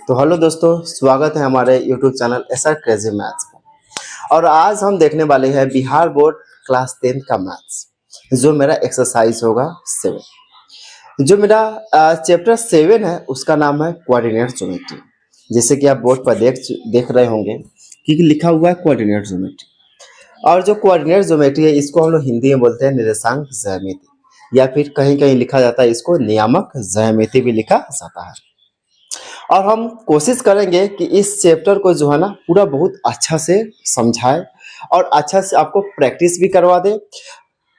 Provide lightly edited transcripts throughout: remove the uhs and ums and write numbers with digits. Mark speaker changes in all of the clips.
Speaker 1: तो हेलो दोस्तों, स्वागत है हमारे YouTube channel SR crazy maths पर। और आज हम देखने वाले हैं बिहार बोर्ड क्लास 10 का मैथ्स, जो मेरा एक्सरसाइज होगा 7। जो मेरा चैप्टर 7 है उसका नाम है कोऑर्डिनेट ज्योमेट्री। जैसे कि आप बोर्ड पर देख रहे होंगे कि लिखा हुआ है कोऑर्डिनेट ज्योमेट्री। और जो कोऑर्डिनेट ज्योमेट्री है इसको हम लोग हिंदी में बोलते हैं निर्देशांक ज्यामिति, या फिर कहीं कहीं लिखा जाता है इसको नियामक ज्यामिति भी लिखा जाता है। और हम कोशिश करेंगे कि इस चैप्टर को जो है ना पूरा बहुत अच्छा से समझाए और अच्छा से आपको प्रैक्टिस भी करवा दे,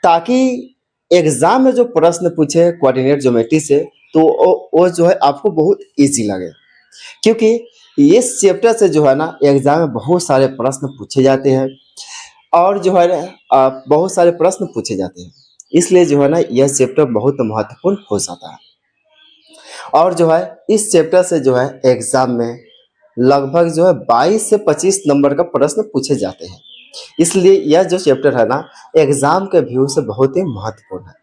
Speaker 1: ताकि एग्जाम में जो प्रश्न पूछे कोऑर्डिनेट ज्योमेट्री से तो वो जो है आपको बहुत इजी लगे। क्योंकि इस चैप्टर से जो है ना एग्जाम में बहुत सारे प्रश्न पूछे जाते हैं और जो है बहुत सारे प्रश्न पूछे जाते हैं, इसलिए जो है ना यह चैप्टर बहुत महत्वपूर्ण हो जाता है। और जो है इस चैप्टर से जो है एग्जाम में लगभग जो है 22 से 25 नंबर का प्रश्न पूछे जाते हैं, इसलिए यह जो चैप्टर है ना एग्जाम के व्यू से बहुत ही महत्वपूर्ण है।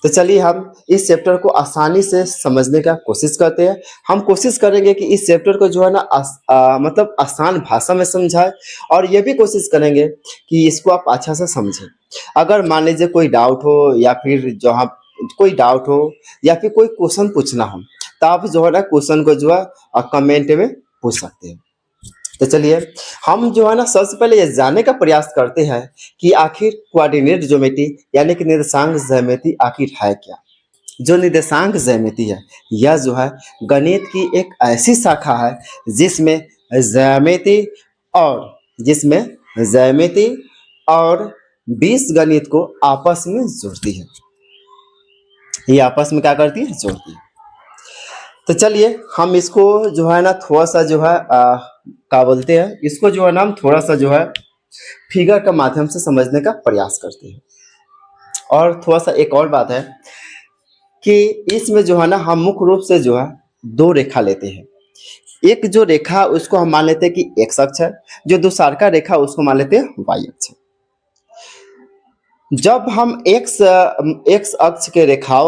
Speaker 1: तो चलिए हम इस चैप्टर को आसानी से समझने का कोशिश करते हैं। हम कोशिश करेंगे कि इस चैप्टर को जो है ना मतलब आसान भाषा में समझाए, और ये भी कोशिश करेंगे कि इसको आप अच्छा से समझें। अगर मान लीजिए कोई डाउट हो या फिर जहाँ कोई डाउट हो या फिर कोई क्वेश्चन पूछना हो तो आप जो है ना क्वेश्चन को जो है कमेंट में पूछ सकते हैं। तो चलिए हम जो है ना सबसे पहले ये जानने का प्रयास करते हैं कि आखिर कोऑर्डिनेट ज्योमेट्री यानी कि निर्देशांक ज्यामिति आखिर है क्या। जो निर्देशांक ज्यामिति है यह जो है गणित की एक ऐसी शाखा है जिसमें ज्यामिति और बीजगणित को आपस में जोड़ती है। ये आपस में क्या करती है, जोड़ती है। तो चलिए हम इसको जो है ना थोड़ा सा जो है क्या बोलते हैं, इसको जो है ना हम थोड़ा सा जो है फिगर के माध्यम से समझने का प्रयास करते हैं। और थोड़ा सा एक और बात है कि इसमें जो है ना हम मुख्य रूप से जो है दो रेखा लेते हैं। एक जो रेखा उसको हम मान लेते हैं कि एक्स अक्ष है, जो दूसरा रेखा उसको मान लेते हैं वाई अक्ष है। जब हम एक्स अक्ष के रेखा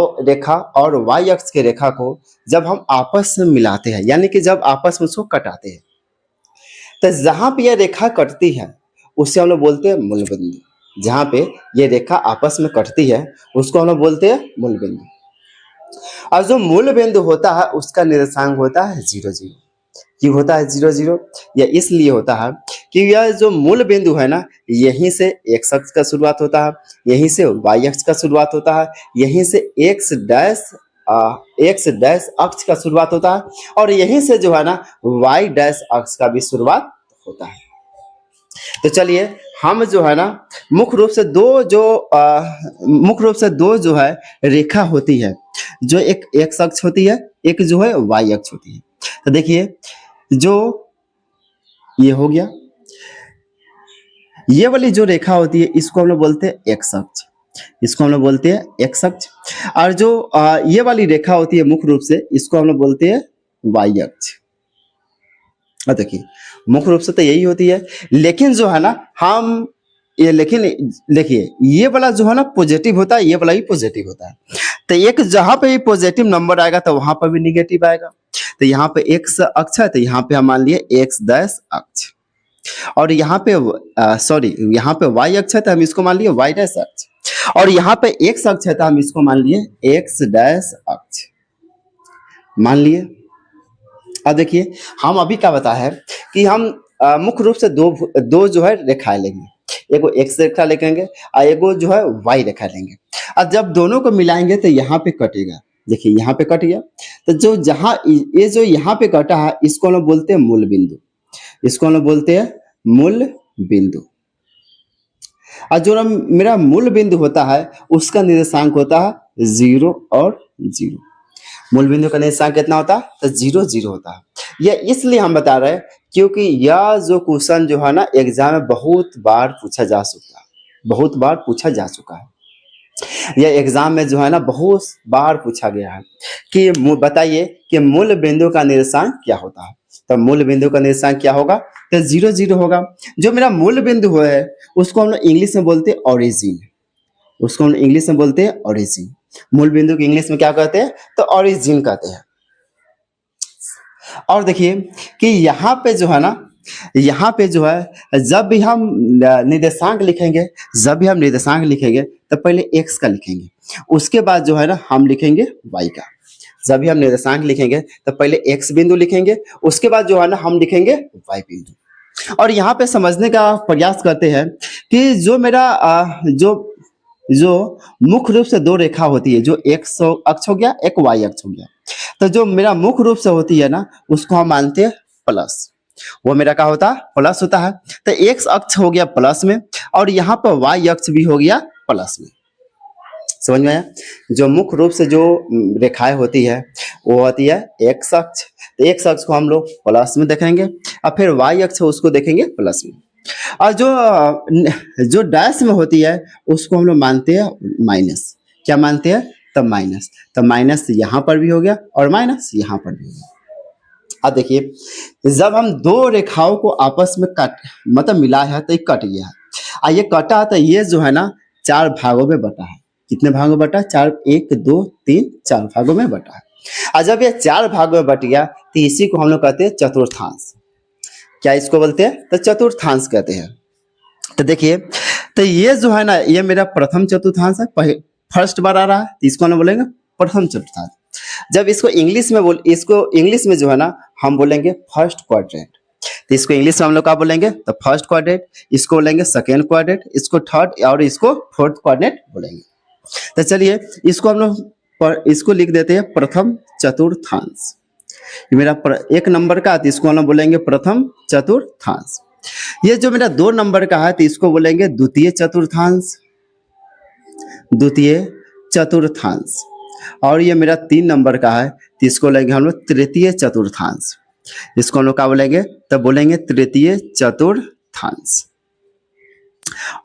Speaker 1: और वाई अक्ष के रेखा को जब हम आपस में मिलाते हैं, यानी कि जब आपस में उसको कटाते हैं, तो जहां पे यह रेखा कटती है उससे हम लोग बोलते हैं मूल बिंदु। जहां पे ये रेखा आपस में कटती है उसको हम लोग बोलते हैं मूल बिंदु। और जो मूल बिंदु होता है उसका निर्देशांक होता है 0 0। क्यों होता है 0 0? यह इसलिए होता है कि यह जो मूल बिंदु है ना यहीं से एक्स अक्ष का शुरुआत होता है, यहीं से वाई अक्ष का शुरुआत होता है, यहीं से एक्स डैश अक्ष का शुरुआत होता है, और यहीं से जो है ना वाई डैश अक्ष का भी शुरुआत होता है। तो चलिए हम जो है ना मुख्य रूप से दो जो है रेखा होती है, जो एक एक्स अक्ष होती है, एक जो है वाई अक्ष होती है। तो देखिए जो ये हो गया, ये वाली जो रेखा होती है इसको हम लोग बोलते हैं एक्स अक्ष, इसको हम लोग बोलते हैं एक्स अक्ष। और जो ये वाली रेखा होती है मुख्य रूप से इसको हम लोग बोलते हैं वाई अक्ष। देखिए मुख्य रूप से तो यही होती है, लेकिन जो है ना हम ये लेकिन देखिए ये वाला जो है ना पॉजिटिव होता है, ये वाला भी पॉजिटिव होता है। तो एक जहां पे भी पॉजिटिव नंबर आएगा तो वहां पर भी निगेटिव आएगा। तो यहाँ पे एक्स अक्ष है तो यहाँ पे हम मान लिए एक्स डैश अक्ष, और यहाँ पे यहाँ पे वाई अक्ष है तो हम इसको मान लिए वाई डैश अक्ष, और यहाँ पे एक्स अक्ष है तो हम इसको मान लिए एक्स डैश अक्ष मान लिए। अब देखिए हम अभी क्या बताया है कि हम मुख्य रूप से दो जो है रेखाएं लेंगे, एगो एक्स रेखा लेंगे और एगो जो है वाई रेखा लेंगे। और जब दोनों को मिलाएंगे तो यहाँ पे कटेगा, देखिए यहाँ पे कट गया। तो जो यहाँ पे कटा है इसको हम लोग बोलते हैं मूल बिंदु, इसको हम लोग बोलते हैं मूल बिंदु। और जो मेरा मूल बिंदु होता है उसका निर्देशांक होता है 0 और 0। मूल बिंदु का निर्देशांक कितना होता है? तो 0 0 होता है। यह इसलिए हम बता रहे हैं क्योंकि यह जो क्वेश्चन जो है ना एग्जाम में बहुत बार पूछा जा चुका है। यह एग्जाम में जो है ना बहुत बार पूछा गया है कि बताइए कि मूल बिंदु का निर्देशांक क्या होता है। तो मूल बिंदु का निर्देशांक क्या होगा? तो 0 0 होगा। जो मेरा मूल बिंदु है उसको हम लोग इंग्लिश में बोलते हैं ओरिजिन, उसको हम इंग्लिश में बोलते हैं ओरिजिन। मूल बिंदु को इंग्लिश में क्या कहते हैं? तो ओरिजिन कहते हैं। और देखिए कि यहाँ पे जो है ना, यहाँ पे जो है जब भी हम निर्देशांक लिखेंगे, जब भी हम निर्देशांक लिखेंगे तो पहले x का लिखेंगे, उसके बाद जो है ना हम लिखेंगे y का। जब भी हम निर्देशांक लिखेंगे तो पहले x बिंदु लिखेंगे, उसके बाद जो है ना हम लिखेंगे y बिंदु। और यहाँ पे समझने का प्रयास करते हैं कि जो मेरा जो मुख्य रूप से दो रेखा होती है, जो x अक्ष हो गया, एक y अक्ष हो गया, तो जो मेरा मुख्य रूप से होती है ना उसको हम मानते हैं प्लस। वो मेरा क्या होता है? प्लस होता है। तो एक्स अक्ष हो गया प्लस में और यहाँ पर वाई अक्ष भी हो गया प्लस में। समझ में आया? जो मुख्य रूप से जो रेखाएं होती है वो होती है एक्स अक्ष। तो एक्स अक्ष को हम लोग प्लस में देखेंगे और फिर वाई अक्ष उसको देखेंगे प्लस में। और जो डैश में होती है उसको हम लोग मानते हैं माइनस। क्या मानते हैं? तो माइनस। तो माइनस यहाँ पर भी हो गया और माइनस यहाँ पर भी हो गया। अब देखिए जब हम दो रेखाओं को आपस में मतलब मिला है तो ये कट गया है। और ये कटा तो ये जो है ना चार भागों में बटा है। कितने भागों में बटा? चार, 1 2 3 4 भागों में बटा है। और जब ये चार भागों में बट गया तो इसी को हम लोग कहते हैं चतुर्थांश। क्या इसको बोलते हैं? तो चतुर्थांश कहते हैं। तो देखिए तो ये जो है ना ये मेरा प्रथम चतुर्थांश है, फर्स्ट बार आ रहा है, तो इसको हम बोलेंगे प्रथम चतुर्थांश। जब इसको इंग्लिश में जो है ना हम बोलेंगे फर्स्ट क्वाड्रेंट। तो इसको इंग्लिश में हम लोग क्या बोलेंगे? तो फर्स्ट क्वाड्रेंट, इसको बोलेंगे सेकेंड क्वाड्रेंट, इसको थर्ड और इसको फोर्थ क्वाड्रेंट बोलेंगे। तो चलिए इसको हम लोग इसको लिख देते हैं प्रथम चतुर्थांश। ये मेरा एक नंबर का है तो इसको हम लोग बोलेंगे प्रथम चतुर्थांश। ये जो मेरा 2 नंबर का है तो इसको बोलेंगे द्वितीय चतुर्थांश, द्वितीय चतुर्थांश। और ये मेरा 3 नंबर का है तो इसको लेंगे हम लोग तृतीय चतुर्थांश। इसको हम लोग क्या बोलेंगे? तो बोलेंगे तृतीय चतुर्थांश।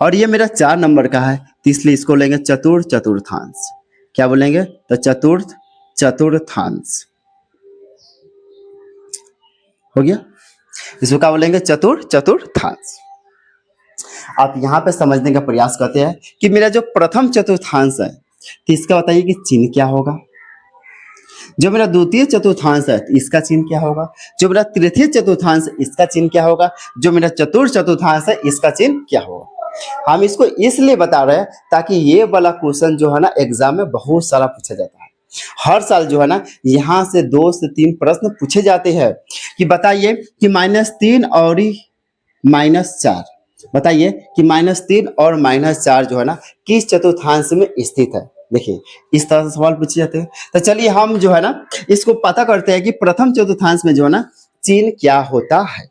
Speaker 1: और ये मेरा 4 नंबर का है तो इसलिए इसको लेंगे चतुर्थांश। क्या बोलेंगे? तो चतुर्थांश हो गया। इसको क्या बोलेंगे? चतुर्थांश। आप यहाँ पे समझने का प्रयास करते हैं कि मेरा जो प्रथम चतुर्थांश है तो इसका बताइए कि चिन्ह क्या होगा। जो मेरा द्वितीय चतुर्थांश है तो इसका चिन्ह क्या होगा। जो मेरा तृतीय चतुर्थांश इसका चिन्ह क्या होगा। जो मेरा चतुर्थ चतुर्थांश है इसका चिन्ह क्या होगा। हम इसको इसलिए बता रहे हैं ताकि ये वाला क्वेश्चन जो है ना एग्जाम में बहुत सारा पूछा जाता है। हर साल जो है ना यहाँ से 2 से 3 प्रश्न पूछे जाते हैं कि बताइए कि -3 और -4, बताइए कि -3 और -4 जो है ना किस चतुर्थांश में स्थित है। देखिए इस तरह से सवाल पूछे जाते हैं। तो चलिए हम जो है ना इसको पता करते हैं कि प्रथम चतुर्थांश में जो है ना चिन्ह क्या होता है।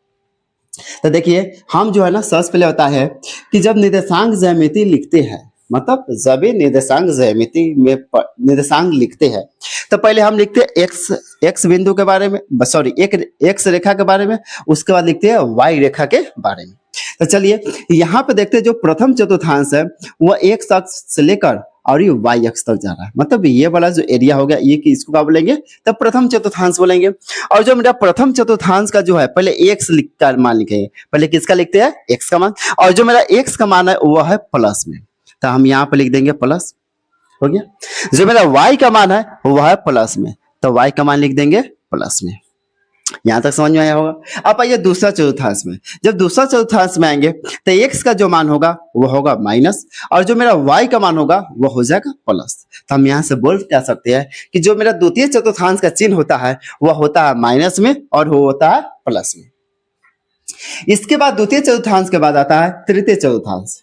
Speaker 1: तो देखिए हम जो है ना सबसे पहले होता है कि जब निर्देशांक ज्यामिति लिखते हैं, मतलब जब भी निर्देशांक ज्यामिति में निर्देशांक लिखते हैं तो पहले हम लिखते हैं एक्स बिंदु के बारे में, सॉरी एक एक्स रेखा के बारे में, उसके बाद लिखते हैं वाई रेखा के बारे में। तो चलिए यहाँ पे देखते हैं जो प्रथम चतुर्थांश है वह एक्स अक्ष से लेकर और ये वाई अक्ष तक जा रहा है। मतलब ये वाला जो एरिया हो गया ये कि इसको क्या बोलेंगे? तब प्रथम चतुर्थांश बोलेंगे। और जो मेरा प्रथम चतुर्थांश का जो है पहले एक्स का मान लिखेंगे। पहले किसका लिखते हैं? एक्स का मान। और जो मेरा एक्स का मान है वह है प्लस में, तो हम यहाँ पे लिख देंगे प्लस। हो गया। जो मेरा वाई का मान है वह है प्लस में, तो वाई का मान लिख देंगे प्लस में। यहाँ तक समझ में आया होगा। अब आइए दूसरा चतुर्थांश में। जब दूसरा चतुर्थांश में आएंगे तो एक्स का जो मान होगा वो होगा माइनस और जो मेरा वाई का मान होगा वो हो जाएगा प्लस। तो हम यहाँ से बोल क्या सकते हैं कि जो मेरा द्वितीय चतुर्थांश का चिन्ह होता है वह होता है माइनस में और वो होता है प्लस में। इसके बाद द्वितीय चतुर्थांश के बाद आता है तृतीय चतुर्थांश।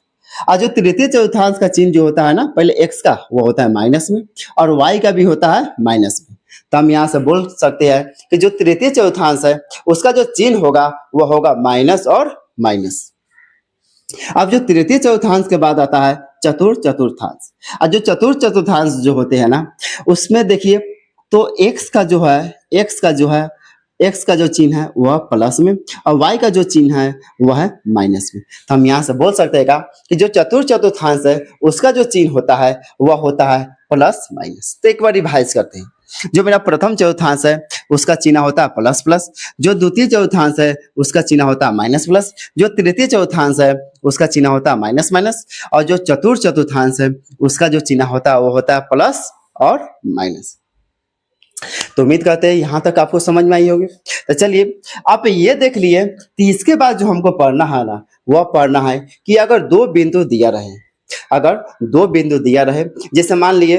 Speaker 1: और जो तृतीय चतुर्थांश का चिन्ह जो होता है ना पहले एक्स का वो होता है माइनस में और वाई का भी होता है माइनस में। तो हम यहाँ से बोल सकते हैं कि जो तृतीय चतुर्थांश है उसका जो चिन्ह होगा वो होगा माइनस और माइनस। अब जो तृतीय चतुर्थांश के बाद आता है चतुर्थांश। और जो चतुर्थांश जो होते हैं ना उसमें देखिए तो एक्स का जो चिन्ह है वह प्लस में और वाई का जो चिन्ह है वह है माइनस में। तो हम यहाँ से बोल सकते हैं कि जो चतुर्थांश है उसका जो चिन्ह होता है वह होता है प्लस माइनस। तो एक बार रिवाइज करते हैं। जो मेरा प्रथम चतुर्थांश है उसका चिन्ह होता है प्लस प्लस, जो द्वितीय चतुर्थांश है उसका चिन्ह होता है माइनस प्लस, जो तृतीय चतुर्थांश है उसका चिन्ह होता है माइनस माइनस और जो चतुर्थांश है उसका जो चिन्ह होता है वो होता है प्लस और माइनस। तो उम्मीद करते हैं यहाँ तक आपको समझ में आई होगी। तो चलिए आप ये देख लिए कि इसके बाद जो हमको पढ़ना है ना, वह पढ़ना है कि अगर दो बिंदु दिया रहे, अगर दो बिंदु दिया रहे, जैसे मान लिए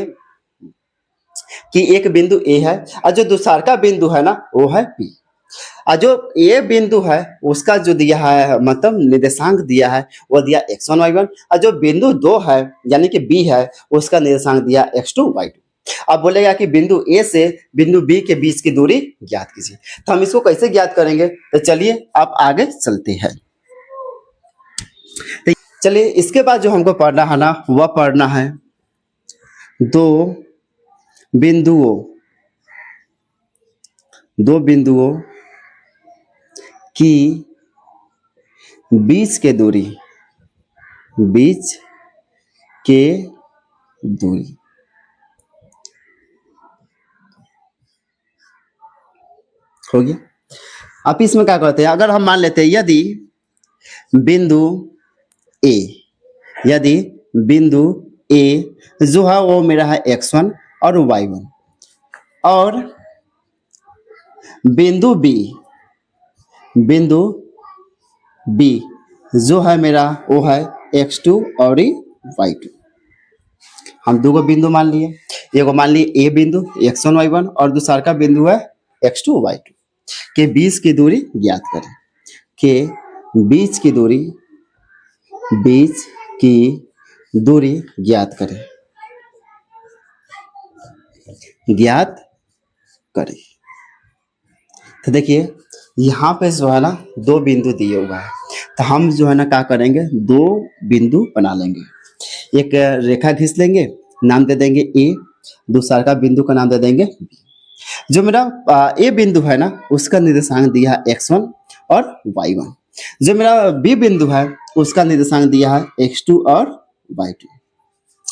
Speaker 1: कि एक बिंदु ए है और जो दूसरा का बिंदु है ना वो है बी, और जो ए बिंदु है उसका जो दिया है मतलब निर्देशांक दिया है वो दिया x1 y1, और जो बिंदु दो है यानी कि बी है उसका निर्देशांक दिया x2 y2। अब बोलेगा कि बिंदु ए से बिंदु बी के बीच की दूरी ज्ञात कीजिए। तो हम इसको कैसे ज्ञात करेंगे, तो चलिए आप आगे चलते हैं। तो चलिए इसके बाद जो हमको पढ़ना है ना, वह पढ़ना है दो बिंदुओं की बीच के दूरी हो गया। अब इसमें क्या करते हैं, अगर हम मान लेते हैं यदि बिंदु ए जो है वो मेरा है x1 और y1, और बिंदु बी जो है मेरा वो है x2 और y2। हम दो बिंदु मान लिए, एगो मान लिए ए बिंदु x1 y1 और दूसरा का बिंदु है x2 y2 के बीच की दूरी ज्ञात करें, के बीच की दूरी ज्ञात करें। तो देखिए यहाँ पे जो है ना दो बिंदु दिए हुआ है, तो हम जो है ना क्या करेंगे, दो बिंदु बना लेंगे, एक रेखा खींच लेंगे, नाम दे देंगे ए, दूसरा का बिंदु का नाम दे देंगे बी। जो मेरा ए बिंदु है ना उसका निर्देशांक दिया है x1 और y1, जो मेरा बी बिंदु है उसका निर्देशांक दिया है x2 और y2।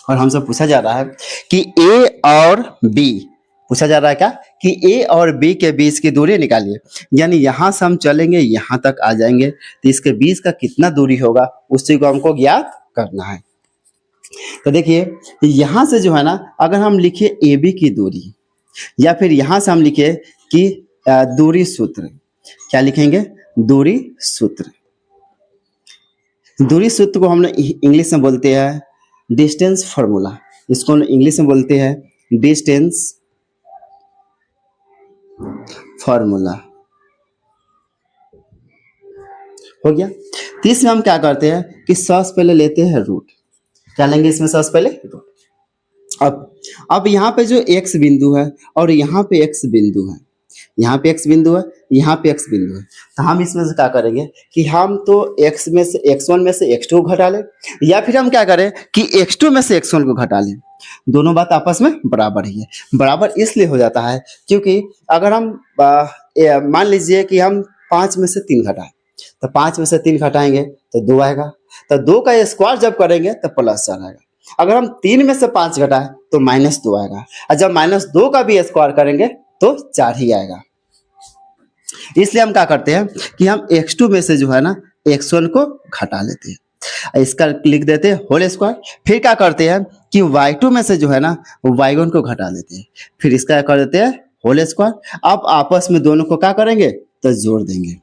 Speaker 1: और हमसे पूछा जा रहा है कि ए और बी, पूछा जा रहा है क्या कि ए और बी के बीच की दूरी निकालिए, यानी यहाँ से हम चलेंगे यहाँ तक आ जाएंगे, तो इसके बीच का कितना दूरी होगा उसी को हमको ज्ञात करना है। तो देखिए यहाँ से जो है ना अगर हम लिखे ए बी की दूरी, या फिर यहाँ से हम लिखे कि दूरी सूत्र, क्या लिखेंगे, दूरी सूत्र को हम इंग्लिश में बोलते हैं डिस्टेंस फॉर्मूला, इसको हम इंग्लिश में बोलते हैं डिस्टेंस फॉर्मूला। हो गया। तो इसमें हम क्या करते हैं कि सबसे पहले लेते हैं रूट, क्या लेंगे इसमें सबसे पहले रूट। अब यहाँ पे जो x बिंदु है और यहाँ पे x बिंदु है, यहाँ पे x बिंदु है, यहाँ पे x बिंदु है, तो हम इसमें से क्या करेंगे कि हम तो x में से x1 में से x2 को घटा लें, या फिर हम क्या करें कि x2 में से x1 को घटा लें। दोनों बात आपस में बराबर ही है। बराबर इसलिए हो जाता है क्योंकि अगर हम मान लीजिए कि हम 5 में से 3 घटाएं, तो 5 में से 3 घटाएंगे तो 2 आएगा, तो 2 का स्क्वायर जब करेंगे तो +4 आएगा। अगर हम 3 में से 5 घटाएं तो -2 आएगा, और जब -2 का भी स्क्वायर करेंगे तो 4 ही आएगा। इसलिए हम क्या करते हैं कि हम x2 में से जो है ना x1 को घटा लेते हैं, इसका लिख देते हैं होल स्क्वायर। फिर क्या करते हैं कि y2 में से जो है ना y1 को घटा लेते हैं, फिर इसका कर देते हैं होल स्क्वायर। अब आपस में दोनों को क्या करेंगे तो जोड़ देंगे।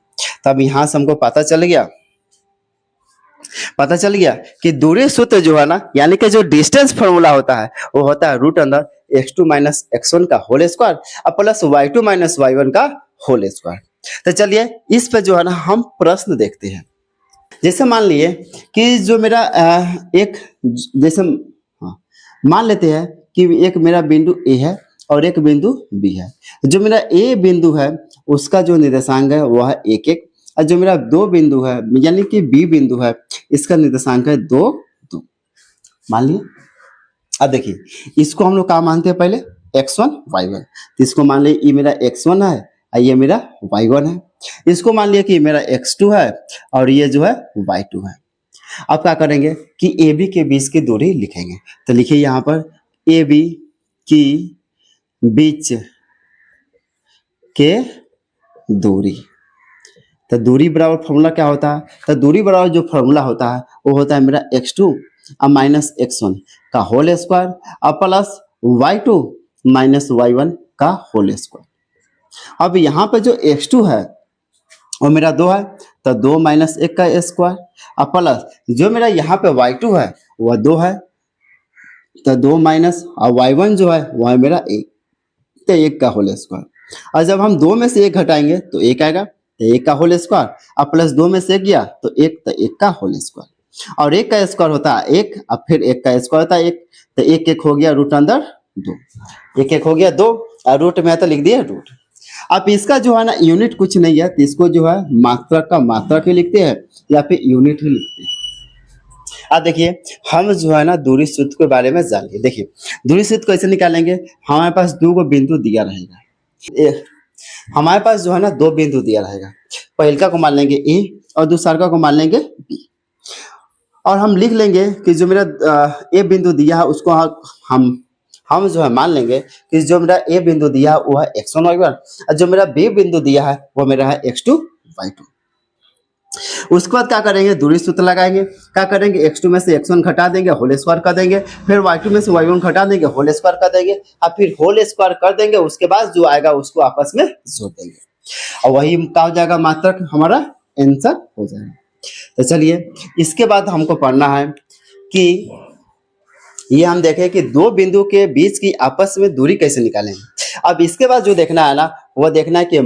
Speaker 1: तब यहां से हमको पता चल गया कि दूरी सूत्र जो है ना यानी कि जो डिस्टेंस फॉर्मूला होता है वो होता है √x2 - x1 का होल स्क्वायर और +y2 - y1 का होल स्क्वायर। तो चलिए इस पे जो है ना हम प्रश्न देखते हैं। जैसे मान लिए कि जो मेरा मान लेते हैं कि एक मेरा बिंदु ए है और एक बिंदु बी है। जो मेरा ए बिंदु है उसका जो निर्देशांक है वह है 1 1, और जो मेरा दो बिंदु है यानी कि बी बिंदु है इसका निर्देशांक है 2 2। मान लिए। अब देखिए इसको हम लोग क्या मानते हैं पहले x1 y1, तो इसको मान लिए ये मेरा x1 है और ये मेरा y1 है। इसको मान लिया कि मेरा x2 है और ये जो है y2 है। अब क्या करेंगे कि ए बी के बीच की दूरी लिखेंगे। तो लिखिए यहाँ पर ए बी की बीच के दूरी। तो दूरी बराबर फॉर्मूला क्या होता है, तो दूरी बराबर जो फॉर्मूला होता है वो होता है मेरा x2 - x1 का होल स्क्वायर और +y2 - y1 का होल स्क्वायर। अब यहाँ पे जो x2 है वो मेरा 2 है, तो 2 माइनस 1 का स्क्वायर, अब प्लस जो मेरा यहाँ पे y2 है वह 2 है, तो 2 माइनस और y1 जो है वह है मेरा 1, तो 1 का होल स्क्वायर। और जब हम 2 में से 1 घटाएंगे तो 1 आएगा, तो 1 का होल स्क्वायर, अब प्लस 2 में से 1 गया तो 1, तो 1 का होल स्क्वायर। और 1 का स्क्वायर होता है 1, अब फिर 1 का स्क्वायर होता है 1, तो 1 1 हो गया रूट अंदर 2, 1 1 हो गया 2, और रूट में है तो लिख दिया रूट। अब इसका जो है ना यूनिट कुछ नहीं है, तो इसको जो है मात्रक का मात्रक ही लिखते हैं या फिर यूनिट ही लिखते हैं। अब देखिए हम जो है ना दूरी सूत्र के बारे में जान लिए। देखिए दूरी सूत्र कैसे निकालेंगे, हमारे पास दो को बिंदु दिया रहेगा, हमारे पास जो है ना दो बिंदु दिया रहेगा, पहलका को मान लेंगे ए और दूसरा को मान लेंगे बी, और हम लिख लेंगे कि जो मेरा ए बिंदु दिया है उसको हम जो है मान लेंगे कि जो मेरा ए बिंदु दिया है वो है x1 y1, और जो मेरा बी बिंदु दिया है वो मेरा है x2 y2। उसके बाद क्या करेंगे, दूरी सूत्र लगाएंगे, क्या करेंगे x2 में से x1 घटा देंगे, होल स्क्वायर कर देंगे, फिर y2 में से y1 घटा देंगे, होल स्क्वायर कर देंगे, और फिर होल स्क्वायर कर देंगे, उसके बाद जो आएगा उसको आपस में जोड़ देंगे, और वही क्या हो जाएगा, मात्रक हमारा आंसर हो जाएगा। तो चलिए इसके बाद हमको पढ़ना है कि ये हम देखें कि दो बिंदु के बीच की आपस में दूरी कैसे निकालें। अब इसके बाद जो देखना है ना, वो देखना है कि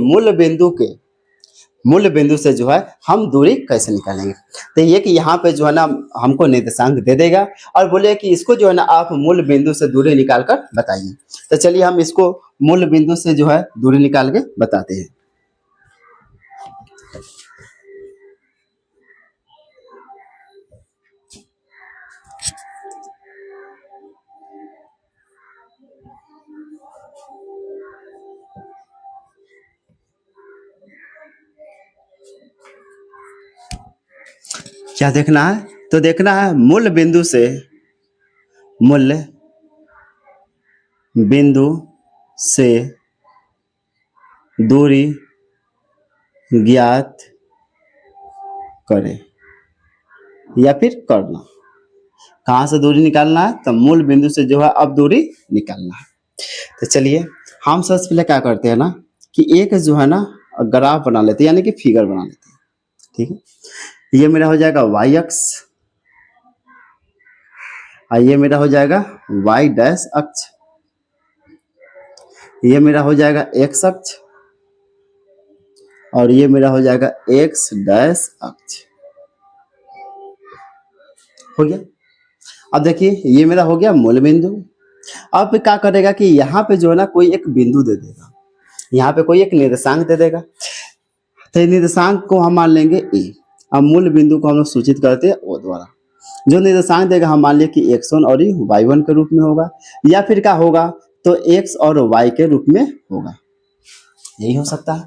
Speaker 1: मूल बिंदु से जो है हम दूरी कैसे निकालेंगे। तो ये कि यहाँ पे जो है ना हमको निर्देशांक दे देगा और बोले कि इसको जो है ना आप मूल बिंदु से दूरी निकाल कर बताइए। तो चलिए हम इसको मूल बिंदु से जो है दूरी निकाल के बताते हैं। क्या देखना है, तो देखना है मूल बिंदु से दूरी ज्ञात करें या फिर करना। कहाँ से दूरी निकालना है, तो मूल बिंदु से जो है अब दूरी निकालना है। तो चलिए हम सबसे पहले क्या करते हैं ना कि एक जो है ना ग्राफ बना लेते हैं, यानी कि फिगर बना लेते हैं। ठीक है, ये मेरा हो जाएगा y अक्ष, और ये मेरा हो जाएगा y डैश अक्ष, ये मेरा हो जाएगा x अक्ष, और ये मेरा हो जाएगा x डैश अक्ष। हो गया। अब देखिए ये मेरा हो गया मूल बिंदु। अब क्या करेगा कि यहाँ पे जो है ना कोई एक बिंदु दे देगा, यहाँ पे कोई एक निर्देशांक दे देगा, तो निर्देशांक को हम मान लेंगे ए। अब मूल बिंदु को हम लोग सूचित करते हैं ओ द्वारा। जो निर्देशांक देगा हम मान लिया कि x1 और y1 के रूप में होगा, या फिर क्या होगा तो x और y के रूप में होगा, यही हो सकता है।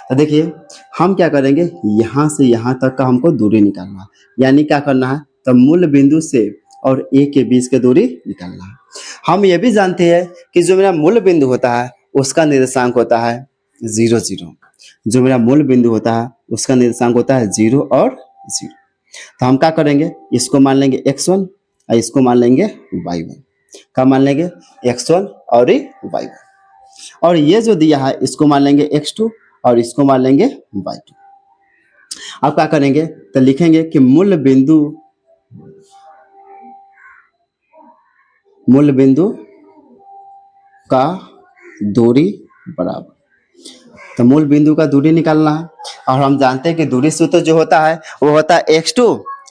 Speaker 1: तो देखिए हम क्या करेंगे, यहाँ से यहाँ तक का हमको दूरी निकालना है, यानी क्या करना है तो मूल बिंदु से और ए के बीच की दूरी निकालना है। हम ये भी जानते हैं कि जो मेरा मूल बिंदु होता है उसका निर्देशांक होता है 0 0। जो मेरा मूल बिंदु होता है उसका निर्देशांक होता है 0 और 0। तो हम क्या करेंगे, इसको मान लेंगे x1 और इसको मान लेंगे y1। क्या मान लेंगे, x1 और y1। और ये जो दिया है इसको मान लेंगे x2 और इसको मान लेंगे y2। अब क्या करेंगे तो लिखेंगे कि मूल बिंदु का दूरी बराबर, तो मूल बिंदु का दूरी निकालना है। और हम जानते हैं कि दूरी सूत्र जो होता है वो होता है x2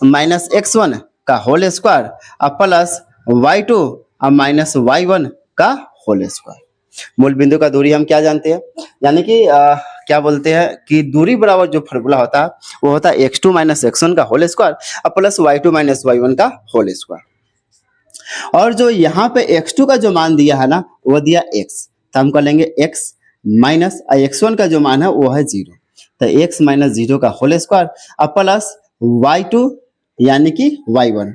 Speaker 1: माइनस x1 का होल स्क्वायर और प्लस y2 और माइनस y1 का होल स्क्वायर। मूल बिंदु का दूरी हम क्या जानते हैं, यानी कि क्या बोलते हैं कि दूरी बराबर जो फॉर्मूला होता है वो होता है x2 माइनस x1 का होल स्क्वायर और प्लस y2 माइनस y1 का होल स्क्वायर। और जो यहाँ पे x2 का जो मान दिया है ना वो दिया x, तो हम कर लेंगे x माइनस x1 का जो मान है वो है 0, तो x माइनस 0 का होल स्क्वायर और प्लस y2 यानी कि y1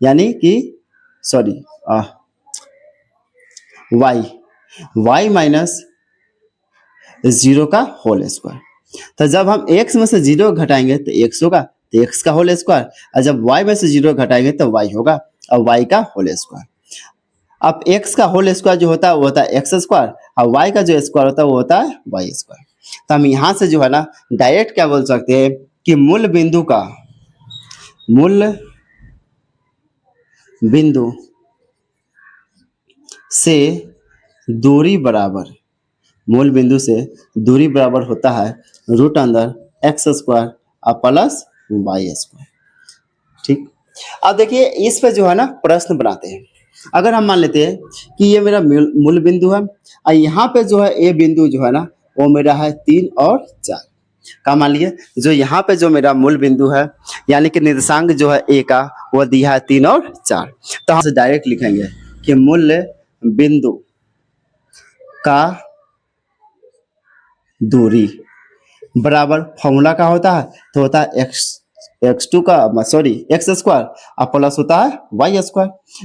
Speaker 1: यानी कि सॉरी y माइनस 0 का होल स्क्वायर। तो जब हम x में से 0 घटाएंगे तो x होगा, तो x का होल स्क्वायर, और जब y में से 0 घटाएंगे तो y होगा और y का होल स्क्वायर। अब x का होल स्क्वायर जो होता है वो होता है एक्स स्क्वायर, और y का जो स्क्वायर होता है वो होता है वाई स्क्वायर। तो हम यहाँ से जो है ना डायरेक्ट क्या बोल सकते हैं कि मूल बिंदु से दूरी बराबर, मूल बिंदु से दूरी बराबर होता है रूट अंदर एक्स स्क्वायर और प्लस वाई स्क्वायर। ठीक, अब देखिए इस पे जो है ना प्रश्न बनाते हैं। अगर हम मान लेते हैं कि ये मेरा मूल बिंदु है और यहाँ पे जो है ए बिंदु जो है ना वो मेरा है 3 और 4 का। मान लीजिए जो यहाँ पे जो मेरा मूल बिंदु है यानी कि निर्देशांक जो है ए का वो दिया है 3 और 4, तो हम डायरेक्ट लिखेंगे कि मूल बिंदु का दूरी बराबर फॉर्मूला का होता है तो होता है एक्स टू का सॉरी एक्स स्क्वायर और प्लस होता है वाई स्क्वायर।